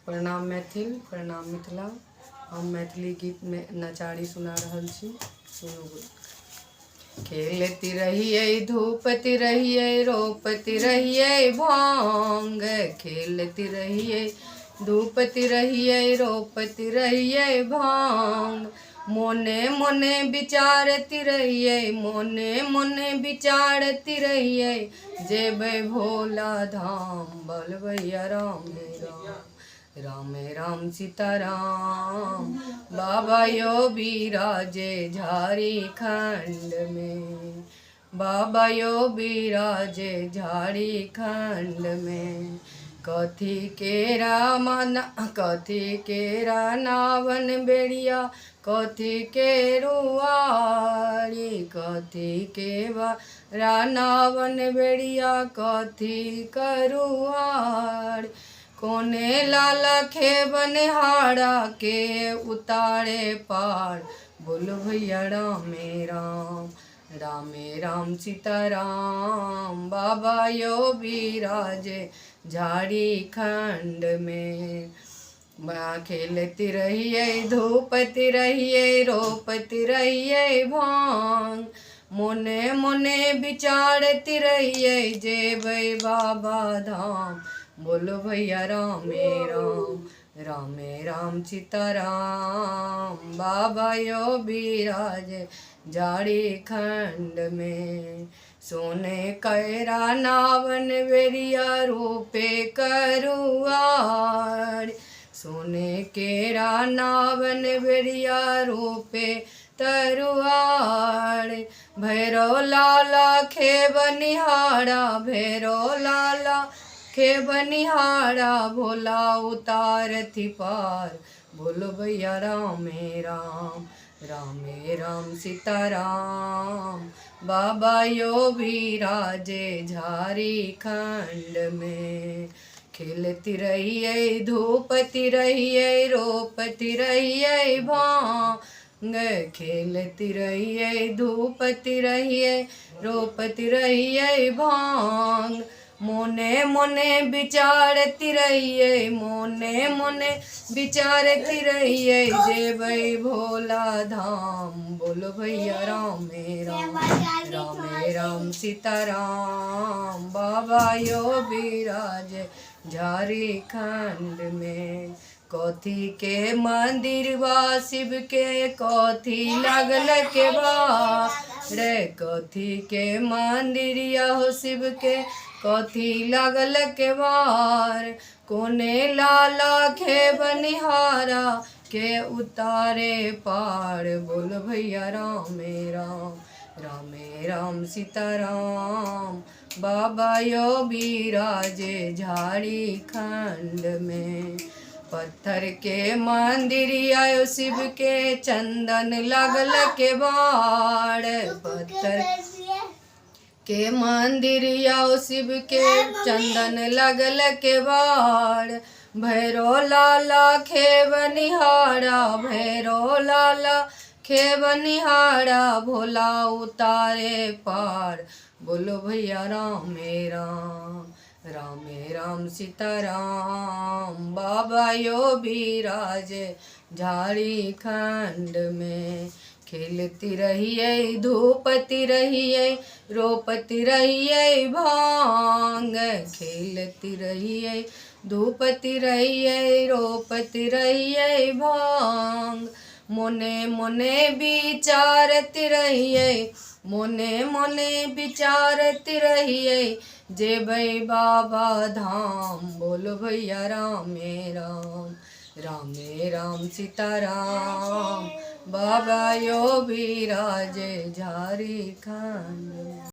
प्रणाम मैथिल, प्रणाम मिथिला। हम मैथिली गीत में नचारी सुना रहल छी। सुनू। खेलती रहिए धूपती रहिए रोपती रहिए भांग, खेलती रहिए धूपती रहिए रोपती रहिए भांग। मोने मोने विचारती रहिए मोने मोने विचारती रहिए, जेबै भोला धाम बोलबैया राम राम राम राम सीताराम। बाबा यो बिराजे झारखंड में, बाबा यो बिराजे झारखंड में। कथी केरा नावन बेड़िया, कथी के रुआरी, कथी के नावन बेड़िया, कथी करुआर। कोने लाला खे बनिहारा के उतारे पार, बोलो भैया रामे राम रामे राम सीताराम। बाबा यो बिराजे झारखंड में। खेलती रहिए धूपती रहिए रोपती रहिए भांग। मोने मोने विचारती रहिए, जेबै बाबा धाम बोलो भैया रामे राम रामे राम सीताराम। बाबा यो बिराजे झारखंड में। सोने कैरा नावन बेरिया रूपे करुआर, सोने केरा नावन बेरिया रूपे तरुआर। भैरव लाला खे बनिहारा, भैरव लाला खे बनिहारा, भोला उतारती पार, बोलो भैया रामे राम रामे राम सीताराम। बाबा यो बिराजे झारखंड में। खेलती रहिए धूपती रहिए रोपती रहिए भांग, खेलती रहिए धूपती रहिए रोपती रहिए भांग। मोने मोने विचारती रहिए मोने मोने विचारती रहिए, जेबै भोला धाम बोलो भैया रामे राम रामे राम सीताराम। बाबा यो बिराजे झारखंड में। कथी के मंदिर बा शिव के, कथी लागल के बार, कथी के मंदिर हो शिव के, कथी लागल के बार। कोने लाला खे बनिहारा के उतारे पार, बोल भैया रामे राम रामे राम सीताराम। बाबा यो बिराजे झारखंड में। पत्थर के मंदिर आयो शिव के, चंदन लागल के बाड़, पत्थर के मंदिर आओ शिव के, चंदन लगल के बाड़। भैरो लाला खे बनिहारा, भैरो लाला खे बनिहारा, भोला उतारे पार, बोलो भैया रामे राम रामे राम सीताराम। बाबा यो बिराजे झारखंड में। खेलती रहिए धूपती रहिए रोपती रहिए भांग, खेलती रहिए धूपती रहिए रोपती रहिए भांग। मोने मोने विचारती रहिए मोने मोने विचारती रहिए, जेबै बाबा धाम बोलो भैया रामे राम रामे राम सीताराम। बाबा यो बिराजे झारखंड।